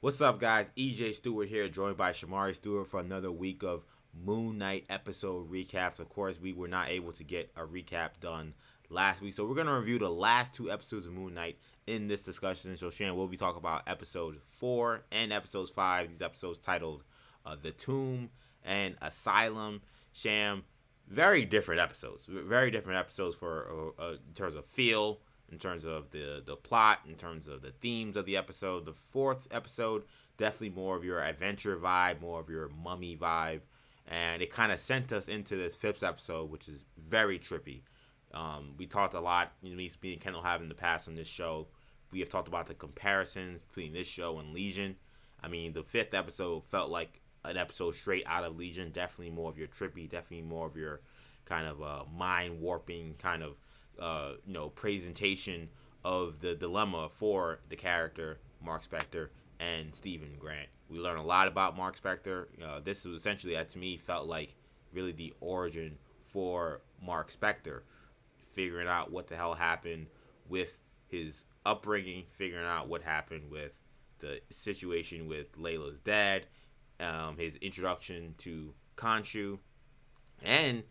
What's up, guys? EJ Stewart here, joined by Shamari Stewart for another week of Moon Knight episode recaps. Of course, we were not able to get a recap done last week, so we're going to review the last two episodes of Moon Knight in this discussion. So, Shan, we'll be talking about episode 4 and episodes 5. These episodes titled The Tomb and Asylum. Sham, very different episodes for in terms of feel, in terms of the plot, in terms of the themes of the episode. The fourth episode, definitely more of your adventure vibe, more of your mummy vibe. And it kind of sent us into this fifth episode, which is very trippy. We talked a lot, me and Kendall have in the past on this show. We have talked about the comparisons between this show and Legion. I mean, the fifth episode felt like an episode straight out of Legion. Definitely more of your trippy, definitely more of your kind of mind warping kind of presentation of the dilemma for the character Mark Spector and Stephen Grant. We learn a lot about Mark Spector. This was essentially, to me, felt like really the origin for Mark Spector, figuring out what the hell happened with his upbringing, figuring out what happened with the situation with Layla's dad, his introduction to Khonshu, and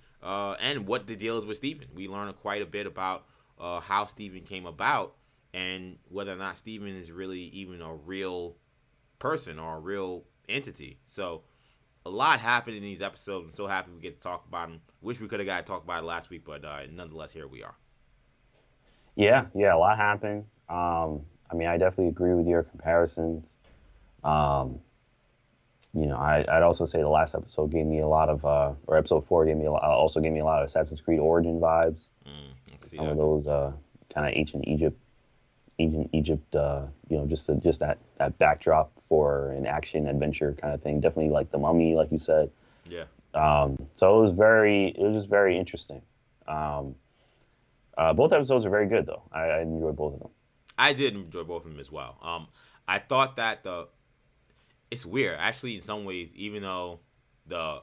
what the deal is with Steven. We learn quite a bit about how Steven came about and whether or not Steven is really even a real person or a real entity. So a lot happened in these episodes. I'm so happy we get to talk about them. Wish we could have got to talk about it last week, but nonetheless, here we are. Yeah, a lot happened. I definitely agree with your comparisons. Um, I'd also say the last episode gave me a lot of, or episode 4 also gave me a lot of Assassin's Creed Origin vibes. I can see Some of that. those kind of ancient Egypt, just that backdrop for an action adventure kind of thing. Definitely like the Mummy, like you said. Yeah. So it was just very interesting. Um, both episodes are very good though. I enjoyed both of them. I did enjoy both of them as well. I thought that it's weird actually in some ways, even though the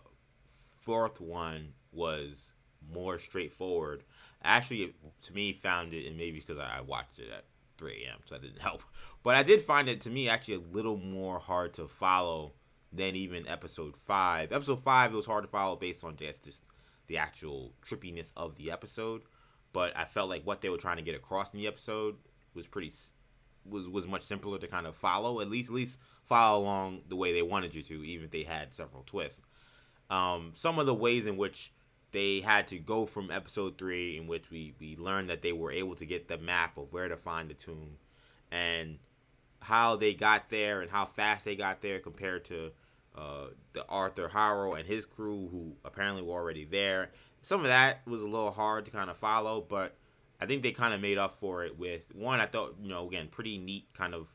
fourth one was more straightforward. Actually, to me, found it, and maybe because I watched it at 3 a.m., so that didn't help. But I did find it, to me, actually a little more hard to follow than even episode 5. Episode 5, it was hard to follow based on just the actual trippiness of the episode. But I felt like what they were trying to get across in the episode was pretty was much simpler to kind of follow. At least follow along the way they wanted you to, even if they had several twists. Some of the ways in which they had to go from episode 3, in which we learned that they were able to get the map of where to find the tomb, and how they got there and how fast they got there compared to the Arthur Harrow and his crew, who apparently were already there. Some of that was a little hard to kind of follow, but I think they kind of made up for it with one. I thought, again, pretty neat kind of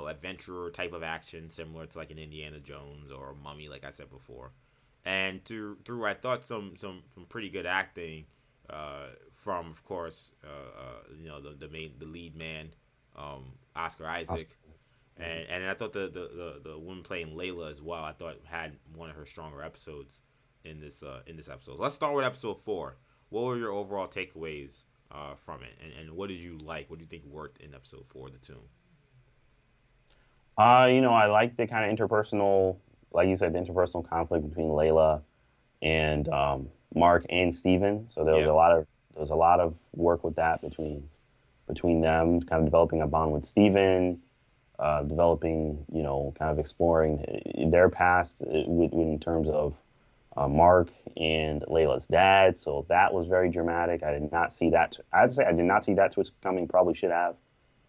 adventurer type of action, similar to like an Indiana Jones or a Mummy, like I said before. And through I thought some pretty good acting from, of course, the lead man, Oscar Awesome. Isaac, and I thought the woman playing Layla as well. I thought had one of her stronger episodes in this episode. So let's start with episode 4. What were your overall takeaways from it, and what did you like? What do you think worked in episode 4, The Tomb? I like the kind of interpersonal, like you said, the interpersonal conflict between Layla and Mark and Steven. So Yeah, there was a lot of work with that between them, kind of developing a bond with Steven, developing, kind of exploring their past in terms of Mark and Layla's dad. So that was very dramatic. I did not see that. I'd say I did not see that twist coming. Probably should have,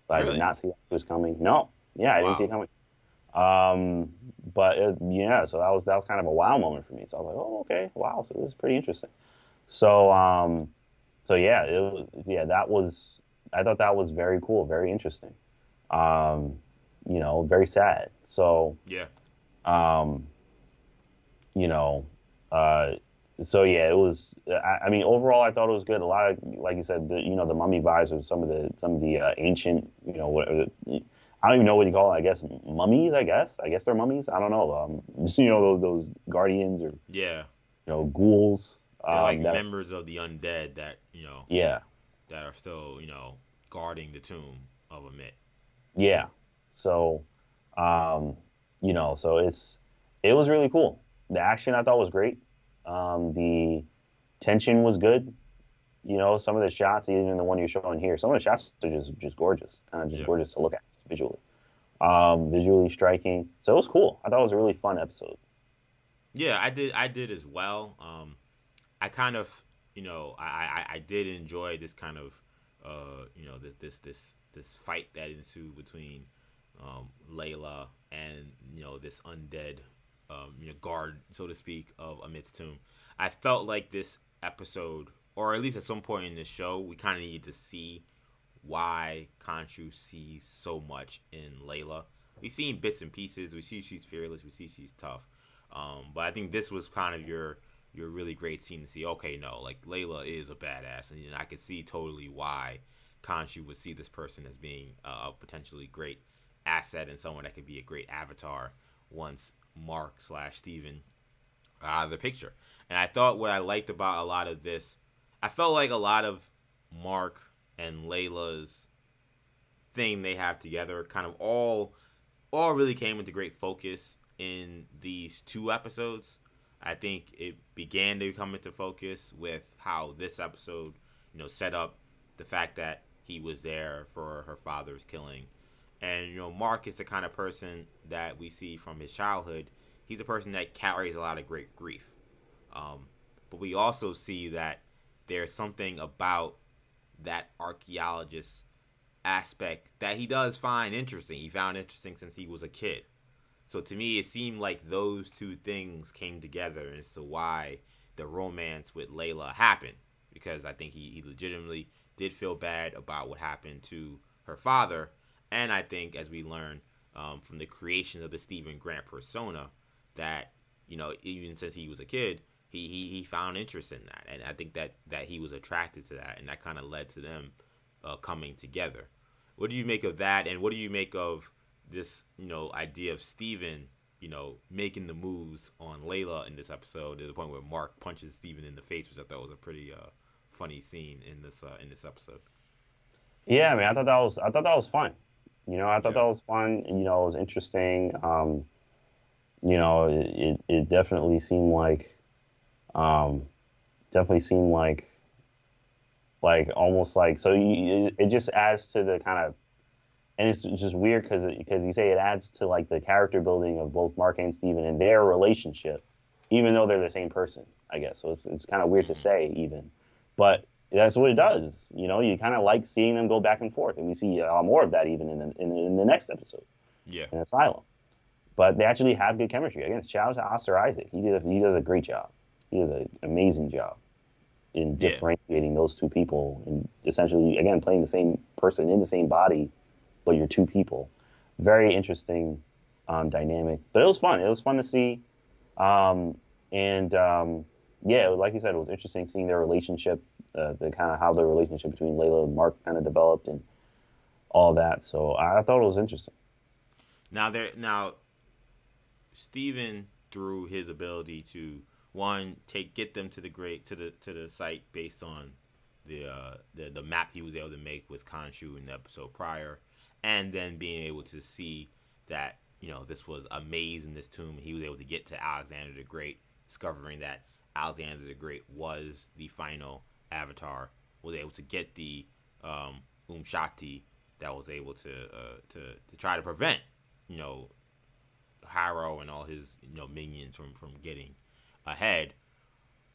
but I did really. not see that twist coming. No, yeah, I didn't see Wow. it coming. Yeah, so that was kind of a wow moment for me. So I was like, oh, okay, wow, so this is pretty interesting. So yeah, that was I thought that was very cool, very interesting. Um, very sad. So Yeah. um, you know, uh, so yeah, it was. Overall, I thought it was good. A lot of, like you said, the mummy vibes of some of the ancient, I don't even know what you call it. I guess mummies. I guess they're mummies. I don't know. Just, those guardians or Yeah. ghouls. They're like That members of the undead that Yeah, that are still guarding the tomb of a myth. yeah. So Um, so it was really cool. The action I thought was great. The tension was good. Some of the shots, even the one you're showing here, some of the shots are just gorgeous, kind of just Yeah. gorgeous to look at visually. Visually striking. So it was cool. I thought it was a really fun episode. Yeah, I did as well. I kind of, I did enjoy this kind of, this fight that ensued between Layla and this undead, guard, so to speak, of Amit's tomb. I felt like this episode, or at least at some point in the show, we kind of needed to see why Khonshu sees so much in Layla. We've seen bits and pieces. We see she's fearless. We see she's tough. But I think this was kind of your really great scene to see. Okay, no, like Layla is a badass, and I could see totally why Khonshu would see this person as being a potentially great asset and someone that could be a great avatar once Mark slash Steven are out of the picture. And I thought what I liked about a lot of this, I felt like a lot of Mark and Layla's thing they have together kind of all really came into great focus in these two episodes. I think it began to come into focus with how this episode, set up the fact that he was there for her father's killing. And, Mark is the kind of person that we see from his childhood. He's a person that carries a lot of great grief. Um, but we also see that there's something about that archaeologist aspect that he does find interesting. He found interesting since he was a kid. So to me, it seemed like those two things came together as to why the romance with Layla happened. Because I think he legitimately did feel bad about what happened to her father. And I think, as we learn from the creation of the Stephen Grant persona, that, even since he was a kid, he found interest in that. And I think that he was attracted to that. And that kind of led to them coming together. What do you make of that? And what do you make of this, idea of Steven, making the moves on Layla in this episode? There's a point where Mark punches Steven in the face, which I thought was a pretty funny scene in this episode. Yeah, I mean, I thought that was fun. I thought Yeah. that was fun. It was interesting. It um, definitely seemed like almost like so it just adds to the kind of and it's just weird because you say it adds to like the character building of both Mark and Steven and their relationship, even though they're the same person, I guess. So it's kind of weird to Mm-hmm. say even, but that's what it does. You kind of like seeing them go back and forth, and we see a lot more of that even in the next episode Yeah. in Asylum. But they actually have good chemistry. Again, shout out to Oscar Isaac. He does a great job. He does an amazing job in Yeah. differentiating those two people and essentially again playing the same person in the same body, but you're two people. Very interesting dynamic, but it was fun. It was fun to see, um, and yeah, like you said, it was interesting seeing their relationship, the kind of how the relationship between Layla and Mark kind of developed and all that. So I thought it was interesting. Now Steven, through his ability to one get them to the site based on the map he was able to make with Khonshu in the episode prior, and then being able to see that this was a maze in this tomb. He was able to get to Alexander the Great, discovering that Alexander the Great was the final avatar. Was able to get the Shakti that was able to try to prevent you know Harrow and all his minions from getting ahead.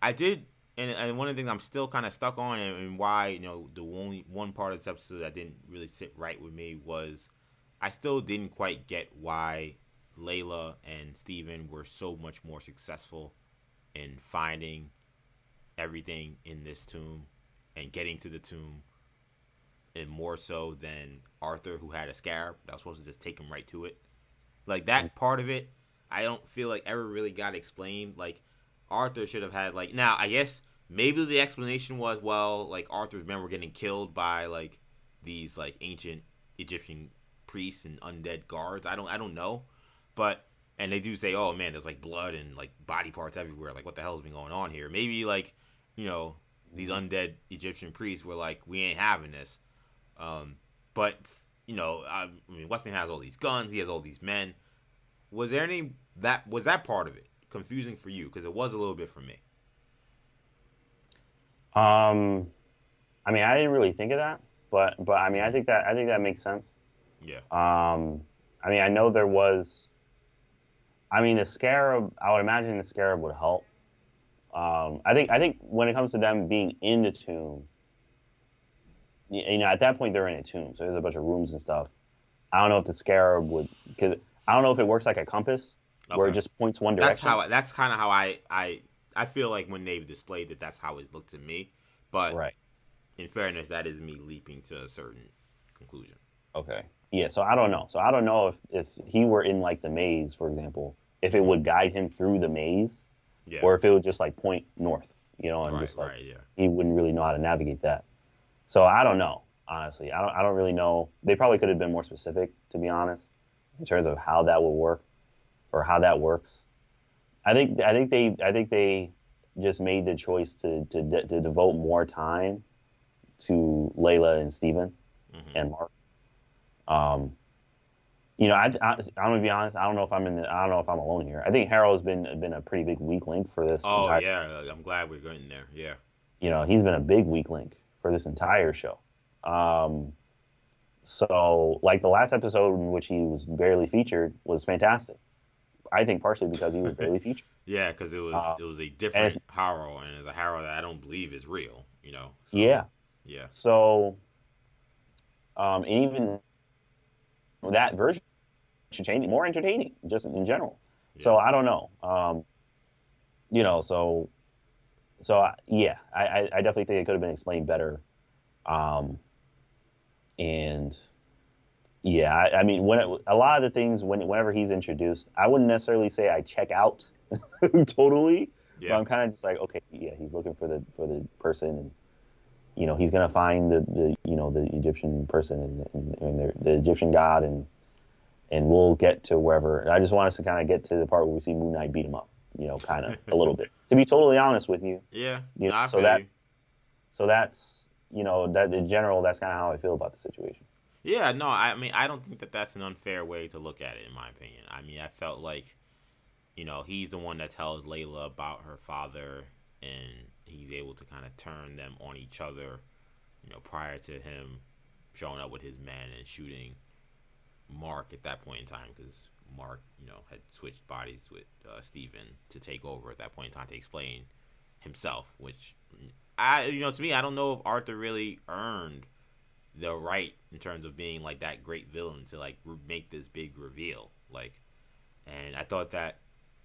I did, and one of the things I'm still kind of stuck on, and why the only one part of this episode that didn't really sit right with me was I still didn't quite get why Layla and Steven were so much more successful in finding everything in this tomb and getting to the tomb, and more so than Arthur, who had a scarab that was supposed to just take him right to it. Like that part of it, I don't feel like ever really got explained. Like Arthur should have had like now. I guess maybe the explanation was well, like Arthur's men were getting killed by like these like ancient Egyptian priests and undead guards. I don't know, but and they do say, oh man, there's like blood and like body parts everywhere. Like what the hell's been going on here? Maybe like you know these undead Egyptian priests were like, we ain't having this. Um, but I mean, Weston has all these guns, he has all these men. Was there any that part of it confusing for you? Because it was a little bit for me. Um, I mean, I didn't really think of that, but I mean, Mm-hmm. I think that makes sense. Yeah. I mean, I know there was. I mean, the scarab. I would imagine the scarab would help. I think when it comes to them being in the tomb, you know, at that point they're in a tomb, so there's a bunch of rooms and stuff. I don't know if the scarab would, because I don't know if it works like a compass, where it Okay. just points one That's direction. how. That's kind of how I feel like when they displayed it, that's how it looked to me. But Right. in fairness, that is me leaping to a certain conclusion. Okay. Yeah. So I don't know. So I don't know if he were in like the maze, for example, if it Mm-hmm. would guide him through the maze, Yeah. or if it would just like point north, you know, and Right. just like Right. Yeah. he wouldn't really know how to navigate that. So I don't know. Honestly, I don't really know. They probably could have been more specific, to be honest, in terms of how that would work or how that works. I think they just made the choice to devote more time to Layla and Steven Mm-hmm. and Mark. Um, you know, I'm gonna be honest. I don't know if I'm alone here. I think Harold's been a pretty big weak link for this Oh entire. yeah. I'm glad we're getting there. Yeah. You know, he's been a big weak link for this entire show. Um, so like the last episode in which he was barely featured was fantastic. I think partially because he was barely featured. Yeah, because Uh, it was a and it's different Harrow, and it's a Harrow that I don't believe is real. So yeah. yeah, So and even that version should change, more entertaining, just in general. yeah, So I don't know. You know, yeah, I definitely think it could have been explained better. Um, and yeah, I mean, a lot of the things whenever he's introduced, I wouldn't necessarily say I check out totally, but yeah, I'm kind of just like, okay, yeah, he's looking for the person, and you know, he's gonna find the you know the Egyptian person and the Egyptian god, and we'll get to wherever. I just want us to kind of get to the part where we see Moon Knight beat him up, you know, kind of a little bit. To be totally honest with you, yeah. you No, know, I feel you. so that's you know that in general, that's kind of how I feel about the situation. Yeah, no, I mean, I don't think that that's an unfair way to look at it, in my opinion. I mean, I felt like he's the one that tells Layla about her father, and he's able to kind of turn them on each other. Prior to him showing up with his men and shooting Mark at that point in time, because Mark, had switched bodies with Steven to take over at that point in time to explain himself, which to me, I don't know if Arthur really earned the right in terms of being like that great villain to like make this big reveal. Like, and I thought that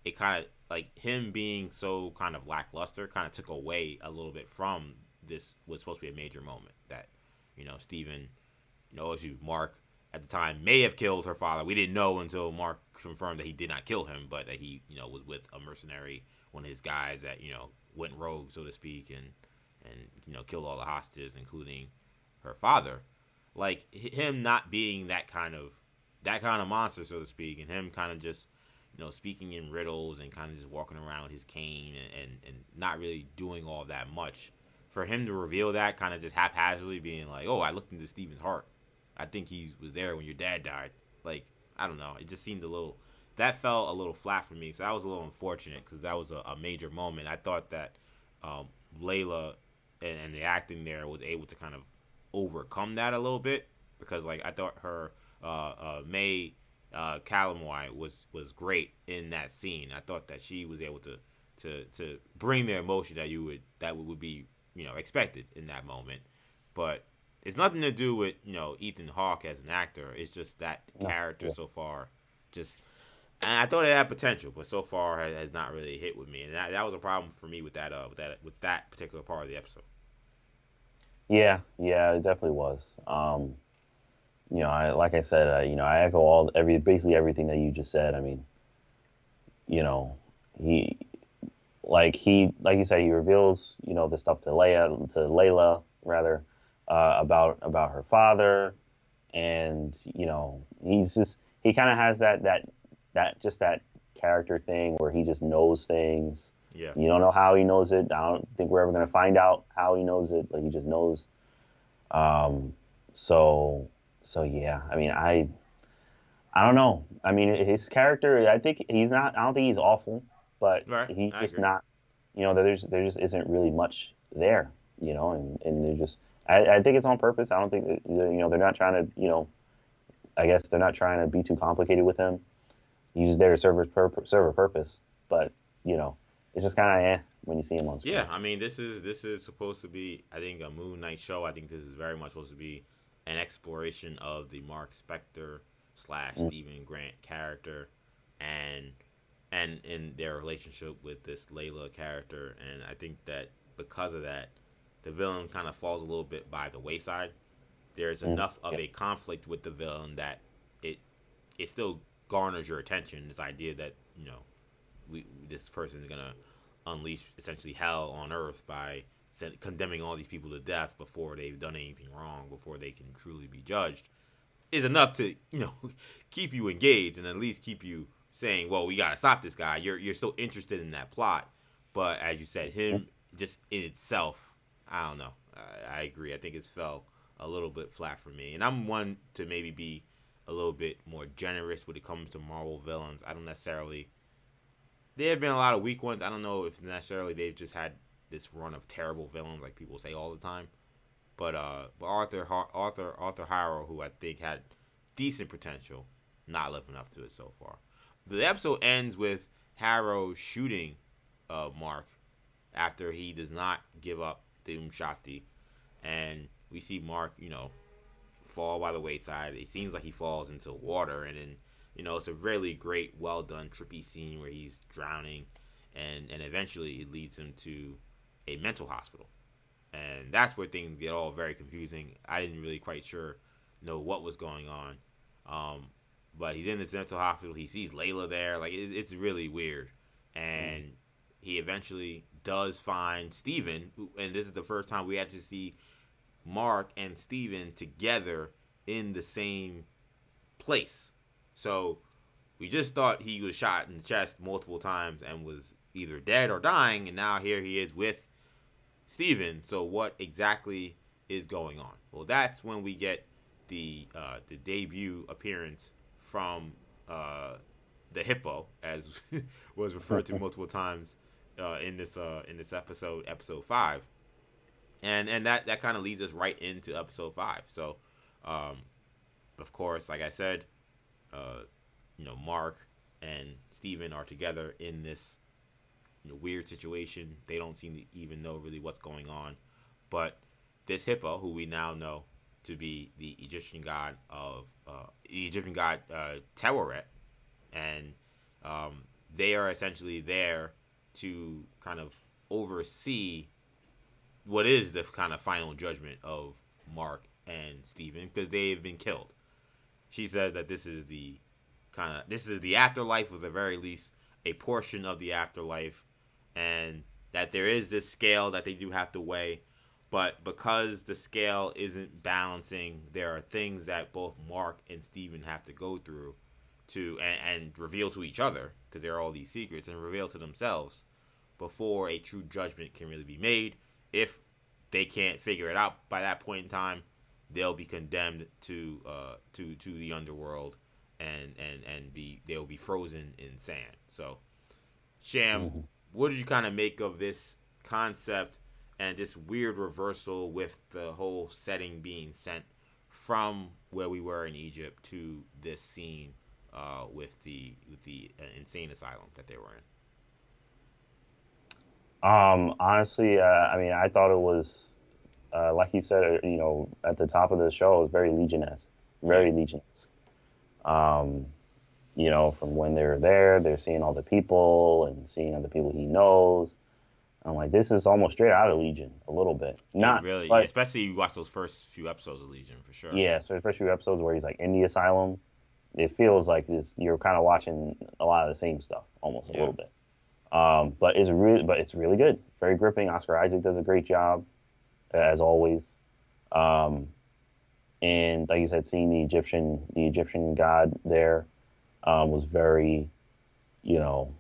it kind of like him being so kind of lackluster kind of took away a little bit from this was supposed to be a major moment that Stephen, excuse me, Mark at the time may have killed her father. We didn't know until Mark confirmed that he did not kill him, but that he was with a mercenary, one of his guys that went rogue, so to speak, and killed all the hostages, including her father. Like him not being that kind of monster, so to speak, and him kind of just speaking in riddles and kind of just walking around with his cane and not really doing all that much. For him to reveal that kind of just haphazardly being like, oh, I looked into Steven's heart. I think he was there when your dad died. Like, I don't know. It just seemed that felt a little flat for me. So that was a little unfortunate because that was a major moment. I thought that um, Layla and the acting there was able to kind of overcome that a little bit because, like, I thought her May Calamwine was great in that scene. I thought that she was able to bring the emotion that would be expected in that moment, but it's nothing to do with Ethan Hawke as an actor. It's just that No, character yeah, so far, just and I thought it had potential, but so far has not really hit with me, and that was a problem for me with that particular part of the episode. yeah, it definitely was. You know, like I said, you know, I echo basically everything that you just said. I mean, you know, he like you said, he reveals the stuff to Layla rather, about her father, and he kind of has that character thing where he just knows things. Yeah, You don't know how he knows it. I don't think we're ever gonna find out how he knows it, but he just knows. Um, so So yeah, I mean, I don't know. I mean, his character, I think he's not. I don't think he's awful, but Right, he's I just agree. not. There just isn't really much there. And they're just. I think it's on purpose. I don't think that, they're not trying to. I guess they're not trying to be too complicated with him. He's just there to serve a purpose. But you know, it's just kind of when you see him on Yeah, screen. I mean, this is supposed to be, I think, a Moon Knight show. I think this is very much supposed to be an exploration of the Mark Spector slash Mm, Stephen Grant character, and in their relationship with this Layla character. And I think that because of that, the villain kind of falls a little bit by the wayside. There's enough of yeah. a conflict with the villain that it it still garners your attention. This idea that this person is gonna unleash essentially hell on earth by condemning all these people to death before they've done anything wrong, before they can truly be judged, is enough to keep you engaged and at least keep you saying, "Well, we gotta stop this guy." You're still interested in that plot, but as you said, Mhm. him just in itself, I don't know. I agree. I think it's fell a little bit flat for me, and I'm one to maybe be a little bit more generous when it comes to Marvel villains. I don't necessarily. There have been a lot of weak ones. I don't know if necessarily they've just had this run of terrible villains, like people say all the time. But Arthur Harrow, who I think had decent potential, not living up to it so far. The episode ends with Harrow shooting Mark after he does not give up the Umshakti, and we see Mark, fall by the wayside. It seems like he falls into water, and then it's a really great, well done, trippy scene where he's drowning, and eventually it leads him to a mental hospital, and that's where things get all very confusing. I didn't really quite sure know what was going on, um, but he's in this mental hospital. He sees Layla there, like it's really weird, Mm. and he eventually does find Steven, and this is the first time we actually see Mark and Steven together in the same place. So we just thought he was shot in the chest multiple times and was either dead or dying, and now here he is with Steven. So what exactly is going on? Well, that's when we get the debut appearance from uh, the hippo, as was referred to multiple times in this episode 5, and that kind of leads us right into episode 5. So, um, of course, like I said, uh, Mark and Steven are together in this weird situation. They don't seem to even know really what's going on, but this hippo, who we now know to be the Egyptian god Teweret, and they are essentially there to kind of oversee what is the kind of final judgment of Mark and Steven because they've been killed. She says that this is the afterlife, or at the very least a portion of the afterlife, and that there is this scale that they do have to weigh, but because the scale isn't balancing, there are things that both Mark and Steven have to go through and reveal to each other, because there are all these secrets, and reveal to themselves before a true judgment can really be made. If they can't figure it out by that point in time, they'll be condemned to the underworld, and they'll be frozen in sand. So, Sham, Mhm. what did you kind of make of this concept and this weird reversal with the whole setting being sent from where we were in Egypt to this scene with the insane asylum that they were in? Honestly, I mean, I thought it was like you said, at the top of the show, it was very Legion-esque, Yeah, very Legion-esque. Um, from when they're there, they're seeing all the people and seeing other people he knows. I'm like, this is almost straight out of Legion, a little bit. it Not, really, yeah, but especially you watch those first few episodes of Legion for sure. yeah. So especially episodes where he's like in the asylum, it feels like this. You're kind of watching a lot of the same stuff, almost a Yeah, little bit. But it's really good, very gripping. Oscar Isaac does a great job as always. Um, and like you said, seeing the Egyptian god there was very, you know,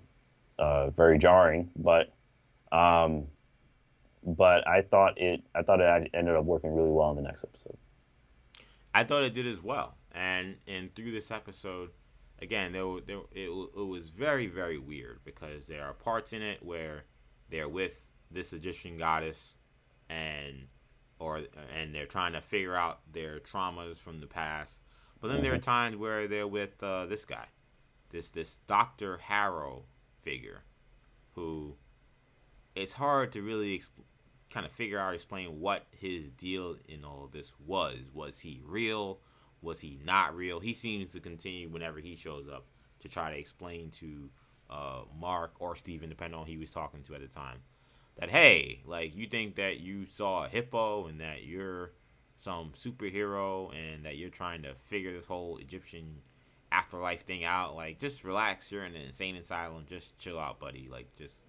very jarring. Um, but I thought it ended up working really well in the next episode. I thought it did as well. And through this episode, again, it was very very weird because there are parts in it where they're with this Egyptian goddess, and or and they're trying to figure out their traumas from the past. But then there are Hmm. times where they're with this guy, this Doctor Harrow figure, who it's hard to really kind of figure out, explain what his deal in all of this was. Was he real? Was he not real? He seems to continue whenever he shows up to try to explain to Mark or Steven, depending on who he was talking to at the time, that hey, like you think that you saw a hippo and that you're some superhero and that you're trying to figure this whole Egyptian afterlife thing out. Like, just relax. You're in an insane asylum. Just chill out, buddy. Like, just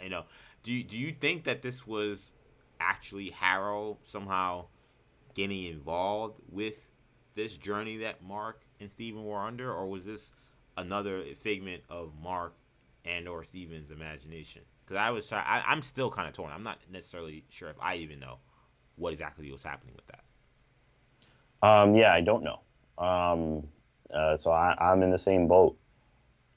you know. Do you think that this was actually Harrow somehow getting involved with this journey that Mark and Steven were under, or was this another figment of Mark and or Steven's imagination? Because I'm still kind of torn. I'm not necessarily sure if I even know what exactly was happening with that. Yeah, I don't know. I'm in the same boat.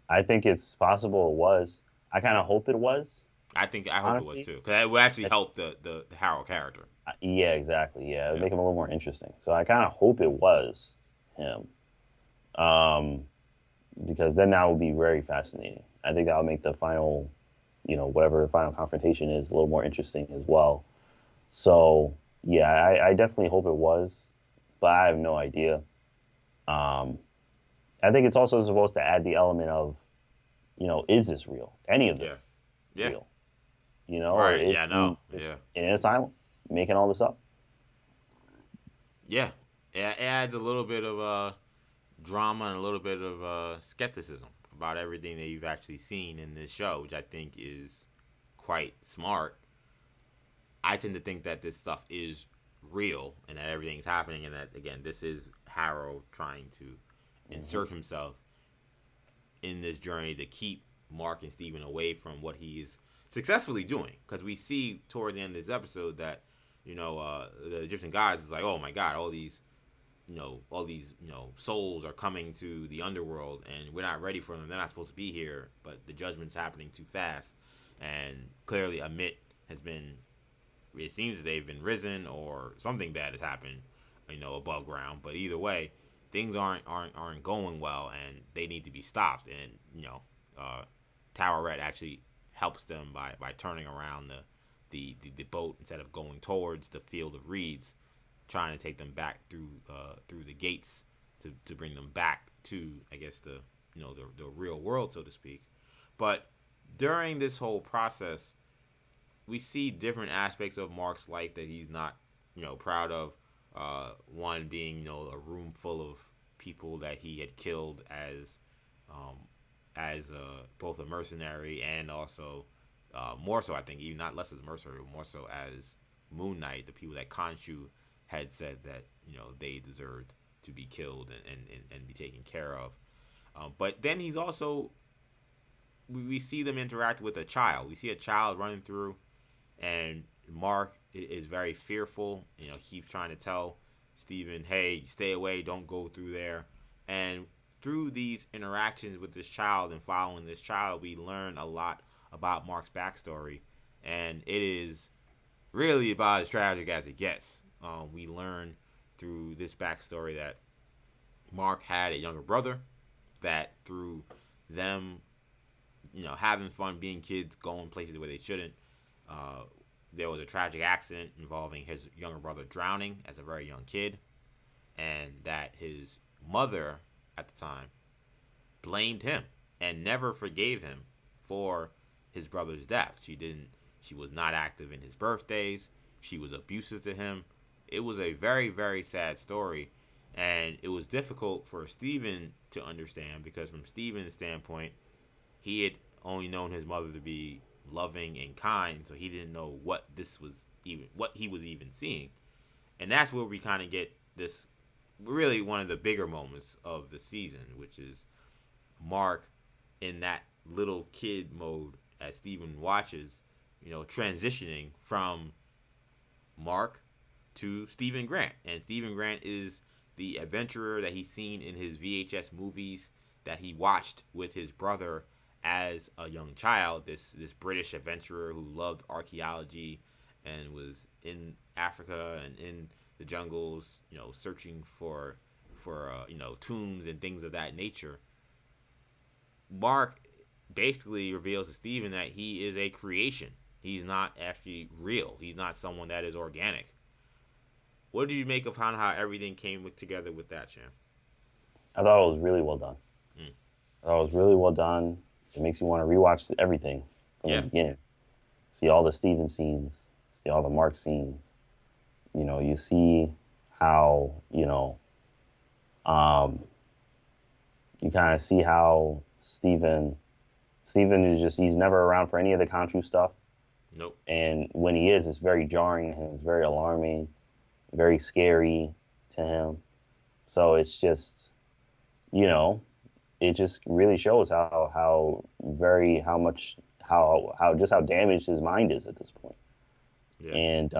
I think it's possible it was. I kind of hope it was, I hope it was honestly. too, because it would actually I, help the Harold character. yeah, exactly. Yeah, it would Yeah. make him a little more interesting. So I kind of hope it was him, um, because then that would be very fascinating. I think that would make the final, whatever the final confrontation is, a little more interesting as well. So yeah, I definitely hope it was, but I have no idea. Um, I think it's also supposed to add the element of, is this real? Any of Yeah. this Yeah. real? Or Right. is Yeah. No. he just Yeah. in an asylum making all this up? Yeah. It adds a little bit of drama and a little bit of skepticism about everything that you've actually seen in this show, which I think is quite smart. I tend to think that this stuff is real and that everything's happening, and that again, this is Harrow trying to Hmm. insert himself in this journey to keep Mark and Steven away from what he is successfully doing. Because we see toward the end of this episode that the Egyptian gods is like, oh my god, all these souls are coming to the underworld and we're not ready for them. They're not supposed to be here, but the judgment's happening too fast. And clearly Amit has been, it seems that they've been risen or something bad has happened, above ground. But either way, things aren't going well, and they need to be stopped. And uh, Tower Red actually helps them by turning around the boat instead of going towards the field of reeds, trying to take them back through the gates to bring them back to, I guess, the real world, so to speak. But during this whole process, we see different aspects of Mark's life that he's not, proud of. One being, a room full of people that he had killed um, both a mercenary and also more so, I think, even not less as mercenary, more so as Moon Knight, the people that Khonshu had said that they deserved to be killed and be taken care of. But then he's also, we see them interact with a child. We see a child running through, and Mark is very fearful. Keeps trying to tell Steven, hey, stay away, don't go through there. And through these interactions with this child and following this child, we learn a lot about Mark's backstory. And it is really about as tragic as it gets. We learn through this backstory that Mark had a younger brother, that through them having fun, being kids, going places where they shouldn't. Uh, there was a tragic accident involving his younger brother drowning as a very young kid, and that his mother at the time blamed him and never forgave him for his brother's death. She didn't. She was not active in his birthdays. She was abusive to him. It was a very, very sad story, and it was difficult for Steven to understand because from Steven's standpoint, he had only known his mother to be loving and kind, so he didn't know what he was even seeing. And that's where we kind of get this really one of the bigger moments of the season, which is Mark in that little kid mode as Steven watches, transitioning from Mark to Stephen Grant. And Stephen Grant is the adventurer that he's seen in his VHS movies that he watched with his brother as a young child. This British adventurer who loved archaeology and was in Africa and in the jungles, searching for tombs and things of that nature. Mark basically reveals to Steven that he is a creation. He's not actually real. He's not someone that is organic. What did you make of how everything came together with that, Cham? I thought it was really well done. Mm. I thought it was really well done. It makes you want to rewatch everything from the Yeah. beginning. See all the Steven scenes, see all the Mark scenes. You see how, um, you kind of see how Steven is just, he's never around for any of the Khonshu stuff. Nope. And when he is, it's very jarring and it's very alarming, very scary to him. So it's just, you know, it just really shows how damaged his mind is at this point. Yeah. And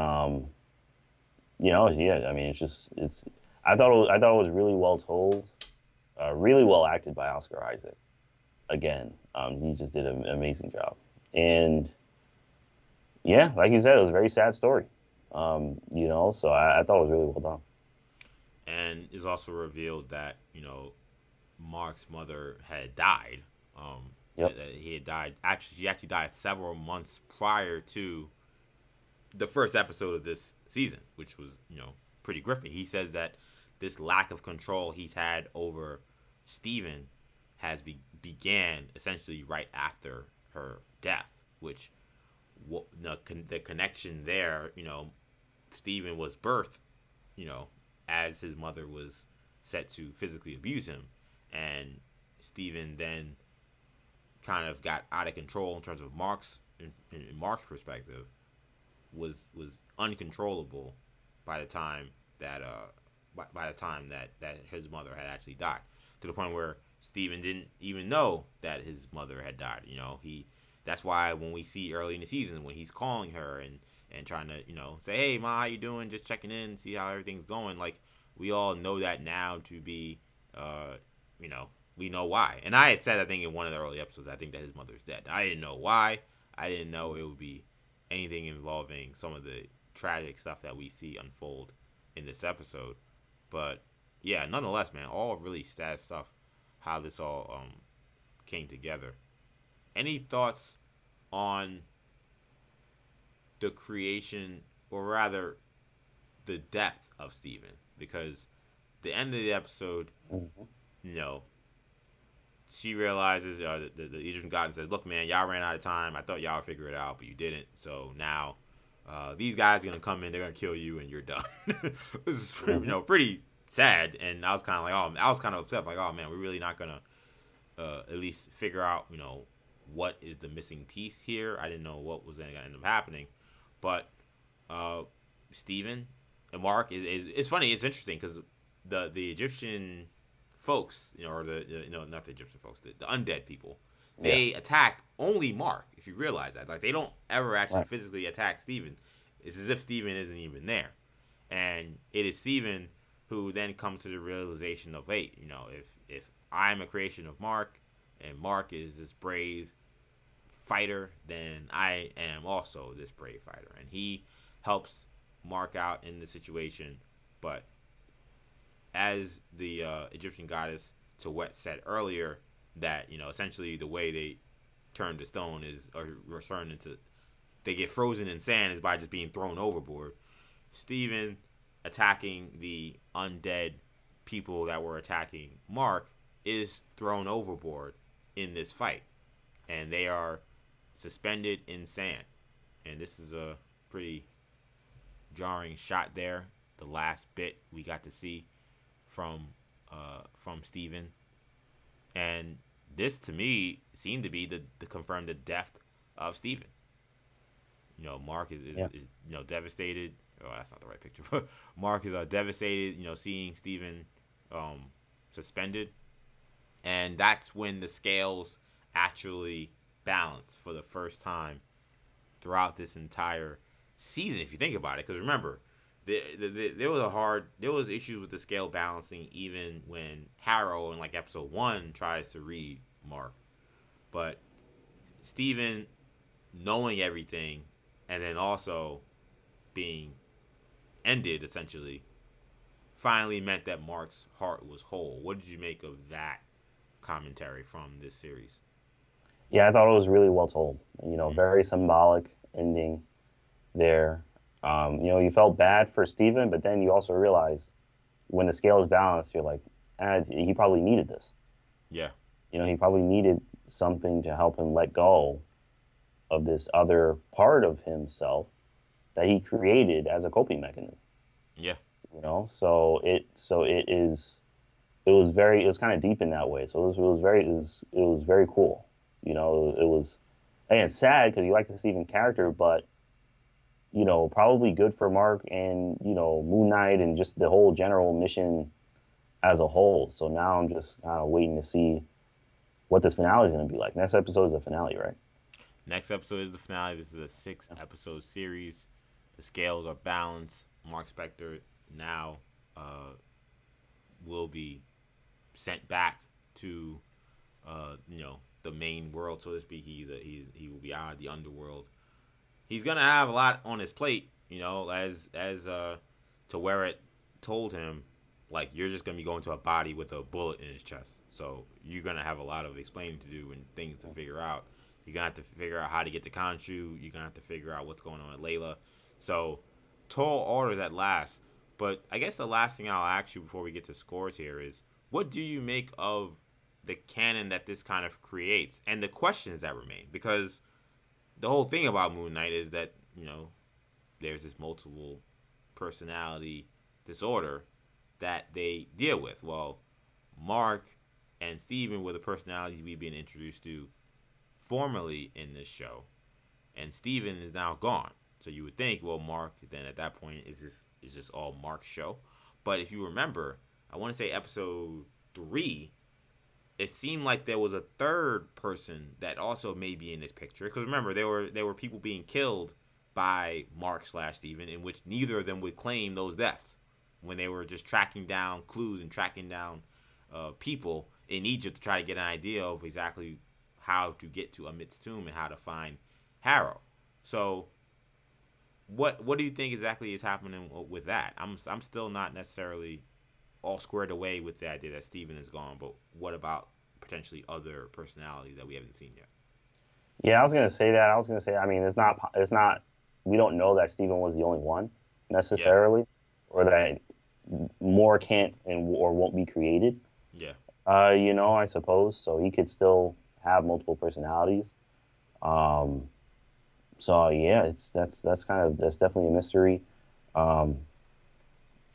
yeah, I mean, it's. I thought it was really well told, really well acted by Oscar Isaac. Again, he just did an amazing job. And yeah, like you said, it was a very sad story. So I thought it was really well done. And it's also revealed that Mark's mother had died. Yep. That he had died. Actually, she actually died several months prior to the first episode of this season, which was pretty gripping. He says that this lack of control he's had over Steven has began essentially right after her death, which the connection there, Steven was birthed, as his mother was set to physically abuse him, and Steven then kind of got out of control in terms of Mark's perspective, was uncontrollable by the time that that his mother had actually died, to the point where Steven didn't even know that his mother had died. That's why when we see early in the season when he's calling her and trying to say, hey ma, how you doing, just checking in, see how everything's going, like we all know that now to be we know why. And I had said, I think in one of the early episodes, I think that his mother's dead. I didn't know why. I didn't know it would be anything involving some of the tragic stuff that we see unfold in this episode. But yeah, nonetheless, man, all really sad stuff. How this all came together. Any thoughts on the creation, or rather, the death of Steven? Because the end of the episode, Mm-hmm. you know, she realizes the Egyptian god says, "Look, man, y'all ran out of time. I thought y'all would figure it out, but you didn't. So now, these guys are gonna come in. They're gonna kill you, and you're done." This is Mm-hmm. pretty sad. And I was kind of like, oh, I was kind of upset, like, oh man, we're really not gonna at least figure out, what is the missing piece here. I didn't know what was gonna end up happening, but uh, Steven and Mark is it's funny. It's interesting because the Egyptian folks, or not the Egyptian folks, the undead people, Yeah. they attack only Mark. If you realize that, like they don't ever actually Right. physically attack Steven. It's as if Steven isn't even there, and it is Steven who then comes to the realization of, wait, if I'm a creation of Mark, and Mark is this brave fighter, then I am also this brave fighter, and he helps Mark out in the situation. But as the Egyptian goddess Tawet said earlier, that essentially the way they turn to stone is, or return into, they get frozen in sand, is by just being thrown overboard. Steven attacking the undead people that were attacking Mark is thrown overboard in this fight, and they are suspended in sand. And this is a pretty jarring shot there. The last bit we got to see from Steven. And this to me seemed to be the confirmed the death of Steven. Mark Yeah. is devastated. Oh, that's not the right picture. But Mark is devastated. Seeing Steven suspended, and that's when the scales actually balance for the first time throughout this entire season. If you think about it, because remember, there was issues with the scale balancing even when Harrow in like episode one tries to read Mark, but Steven knowing everything and then also being ended essentially finally meant that Mark's heart was whole. What did you make of that commentary from this series? Yeah, I thought it was really well told. Mm-hmm. Very symbolic ending there. You felt bad for Steven, but then you also realize when the scale is balanced, you're like, he probably needed this. Yeah, He probably needed something to help him let go of this other part of himself that he created as a coping mechanism. yeah, So it was kind of deep in that way. So it was very cool. It was again sad because you like the Steven character, but probably good for Mark and Moon Knight and just the whole general mission as a whole. So now I'm just kind of waiting to see what this finale is going to be like. Next episode is the finale, right? next episode is the finale. This is a 6 episode series. The scales are balanced. Mark Spector now uh, will be sent back to the main world, so to speak. He will be out of the underworld. He's gonna have a lot on his plate, as to where it told him, like, you're just gonna be going to a body with a bullet in his chest. So you're gonna have a lot of explaining to do and things to figure out. You're gonna have to figure out how to get to Khonshu. You're gonna have to figure out what's going on with Layla. So tall orders at last. But I guess the last thing I'll ask you before we get to scores here is, what do you make of the canon that this kind of creates and the questions that remain? Because the whole thing about Moon Knight is that there's this multiple personality disorder that they deal with. Well, Mark and Steven were the personalities we've been introduced to formerly in this show, and Steven is now gone. So you would think, well, Mark then at that point is this all Mark's show? But if you remember, I want to say episode 3, it seemed like there was a third person that also may be in this picture. Because remember, there were people being killed by Mark slash Steven, in which neither of them would claim those deaths when they were just tracking down clues and tracking down people in Egypt to try to get an idea of exactly how to get to Amit's tomb and how to find Harrow. So what do you think exactly is happening with that? I'm still not necessarily all squared away with the idea that Steven is gone, but what about potentially other personalities that we haven't seen yet? Yeah, I was gonna say that. I was gonna say, I mean, it's not. We don't know that Steven was the only one Yeah, necessarily, or that more can't and or won't be created. yeah, I suppose so. He could still have multiple personalities. Um, so yeah, that's definitely a mystery. Um,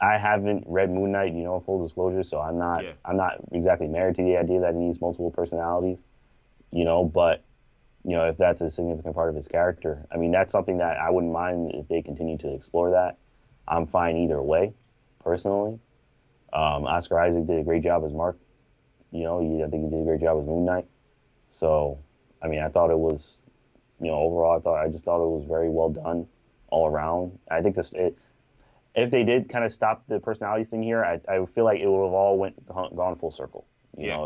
I haven't read Moon Knight, full disclosure, so yeah, I'm not exactly married to the idea that he needs multiple personalities, but if that's a significant part of his character, I mean, that's something that I wouldn't mind if they continue to explore that. I'm fine either way, personally. Oscar Isaac did a great job as Mark. I think he did a great job as Moon Knight. So, I mean, I thought it was, overall, I just thought it was very well done all around. I think if they did kind of stop the personalities thing here, I feel like it would have all gone full circle. yeah.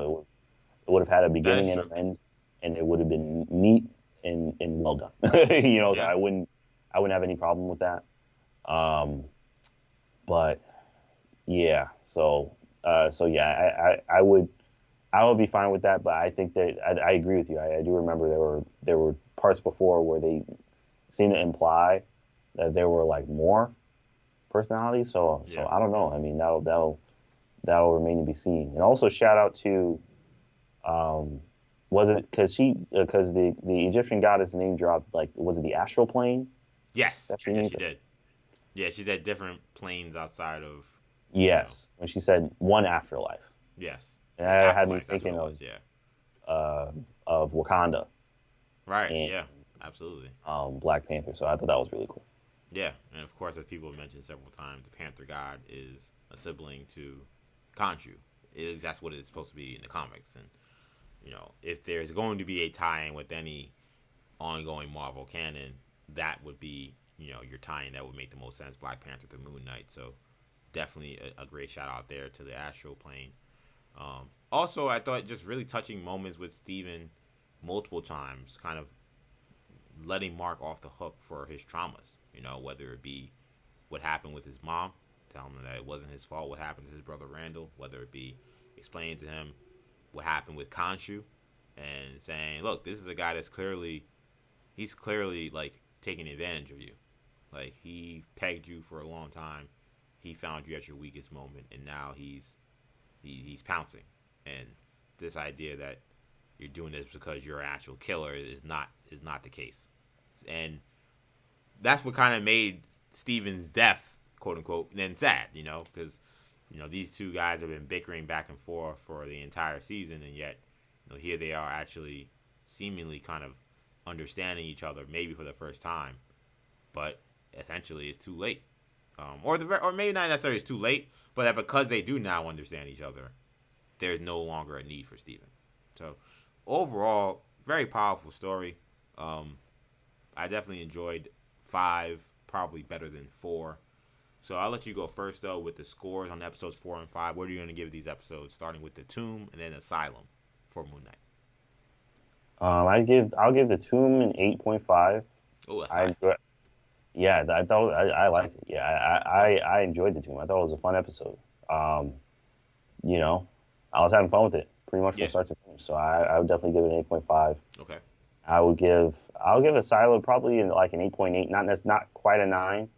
It would have had a That is beginning and true. an end, and it would have been neat and well done. So Yeah, I wouldn't have any problem with that. Um, but yeah, so yeah, I would be fine with that. But I think that I agree with you. I do remember there were parts before where they seemed to imply that there were like more personalities. So yeah. I don't know. I mean, that'll remain to be seen. And also shout out to um, was it because the Egyptian goddess name dropped, like, was it the astral plane Yes, that she yes, named she it? did. Yeah, she's at different planes outside of, you know, Yes, when she said one afterlife, yes, and the that had me afterlife. That's what thinking it was. Yeah, uh, of Wakanda right. and Yeah, absolutely. Black Panther. So I thought that was really cool. Yeah, and of course, as people have mentioned several times, the Panther God is a sibling to Khonshu. That's what it's supposed to be in the comics, and if there's going to be a tie-in with any ongoing Marvel canon, that would be your tie-in that would make the most sense. Black Panther to Moon Knight. So definitely a great shout out there to the astral plane. Also, I thought just really touching moments with Steven multiple times, kind of letting Mark off the hook for his traumas. Whether it be what happened with his mom, telling him that it wasn't his fault what happened to his brother Randall, whether it be explaining to him what happened with Khonshu and saying, look, this is a guy he's clearly like taking advantage of you. Like he pegged you for a long time. He found you at your weakest moment, and now he's pouncing. And this idea that you're doing this because you're an actual killer is not the case. And that's what kind of made Steven's death, quote unquote, then sad, because these two guys have been bickering back and forth for the entire season, and yet here they are actually seemingly kind of understanding each other, maybe for the first time, but essentially it's too late, or maybe not necessarily it's too late, but that because they do now understand each other, there's no longer a need for Steven. So overall, very powerful story. I definitely enjoyed 5, probably better than 4. So I'll let you go first though with the scores on episodes 4 and 5. What are you going to give these episodes, starting with the Tomb and then Asylum for Moon Knight? I'll give the Tomb an 8.5. Oh, that's I high. enjoy, yeah, I thought I liked it. Yeah, Okay. I enjoyed the Tomb. I thought it was a fun episode. Um, you know, I was having fun with it pretty much from Yeah. start to finish. So I would definitely give it an 8.5. Okay. I'll give Asylum probably in like an 8.8, not quite a 9,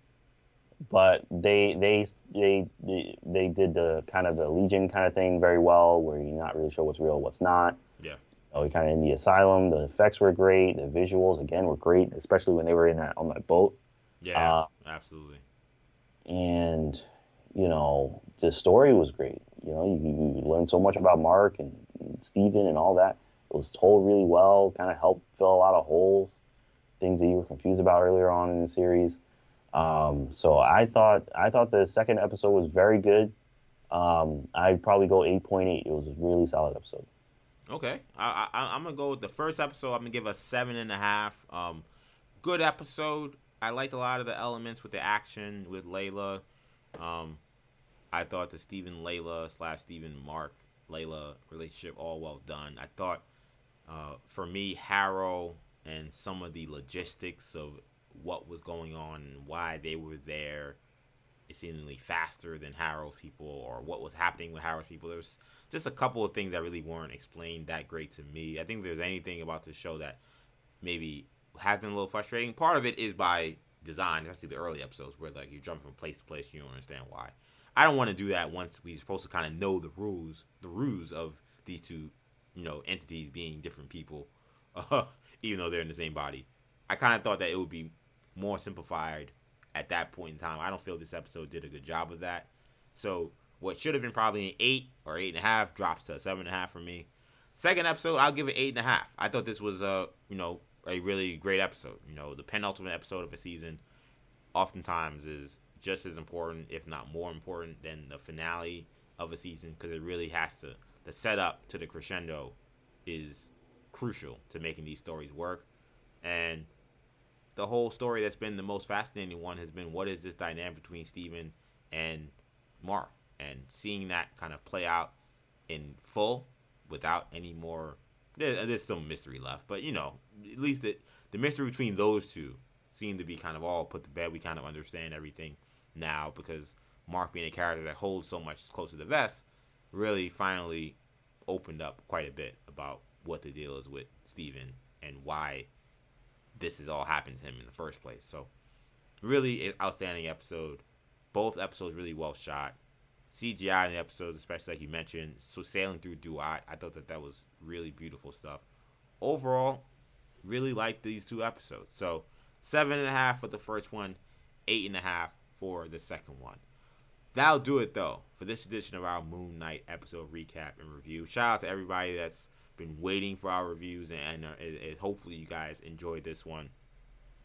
but they did the kind of the Legion kind of thing very well, where you're not really sure what's real, what's not. Yeah. Oh, we kind of in the Asylum. The effects were great. The visuals again were great, especially when they were in that on that boat. Yeah. Uh, Absolutely. and the story was great. You learned so much about Mark and Steven and all that. It was told really well. Kind of helped fill a lot of holes, things that you were confused about earlier on in the series. So I thought the second episode was very good. I'd probably go 8.8. It was a really solid episode. Okay. I'm gonna go with the first episode. I'm gonna give a 7.5. Good episode. I liked a lot of the elements with the action with Layla. Um, I thought the Stephen Layla slash Stephen Mark Layla relationship all well done. I thought, for me, Harrow and some of the logistics of what was going on and why they were there seemingly faster than Harrow's people, or what was happening with Harrow's people. There was just a couple of things that really weren't explained that great to me. I think if there's anything about the show that maybe has been a little frustrating, part of it is by design, especially the early episodes where like you jump from place to place, you don't understand why. I don't want to do that once we're supposed to kind of know the rules of these two, entities being different people, even though they're in the same body. I kind of thought that it would be more simplified at that point in time. I don't feel this episode did a good job of that. So what should have been probably an 8 or 8.5 drops to a 7.5 for me. Second episode, I'll give it 8.5. I thought this was a really great episode. The penultimate episode of a season oftentimes is just as important, if not more important, than the finale of a season, because it really has to. The setup to the crescendo is crucial to making these stories work, and the whole story that's been the most fascinating one has been, what is this dynamic between Steven and Mark, and seeing that kind of play out in full without any more. There's some mystery left, but at least the mystery between those two seem to be kind of all put to bed. We kind of understand everything now, because Mark, being a character that holds so much close to the vest, really finally opened up quite a bit about what the deal is with Steven and why this has all happened to him in the first place. So really an outstanding episode. Both episodes really well shot. CGI in the episodes, especially like you mentioned, so sailing through Duat, I thought that was really beautiful stuff. Overall, really liked these two episodes. So 7.5 for the first one, 8.5 for the second one. That'll do it though for this edition of our Moon Knight episode recap and review. Shout out to everybody that's been waiting for our reviews, and hopefully you guys enjoyed this one.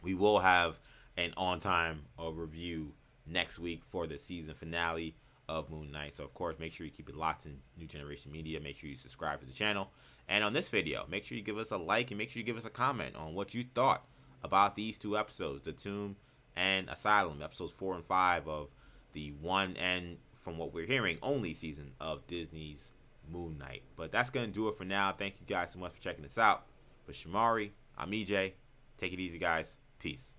We will have an on-time review next week for the season finale of Moon Knight. So of course, make sure you keep it locked in New Generation Media. Make sure you subscribe to the channel. And on this video, make sure you give us a like and make sure you give us a comment on what you thought about these two episodes, The Tomb and Asylum, episodes 4 and 5 of the one and, from what we're hearing, only season of Disney's Moon Knight. But that's gonna do it for now. Thank you guys so much for checking this out. For Shamari, I'm EJ. Take it easy, guys. Peace.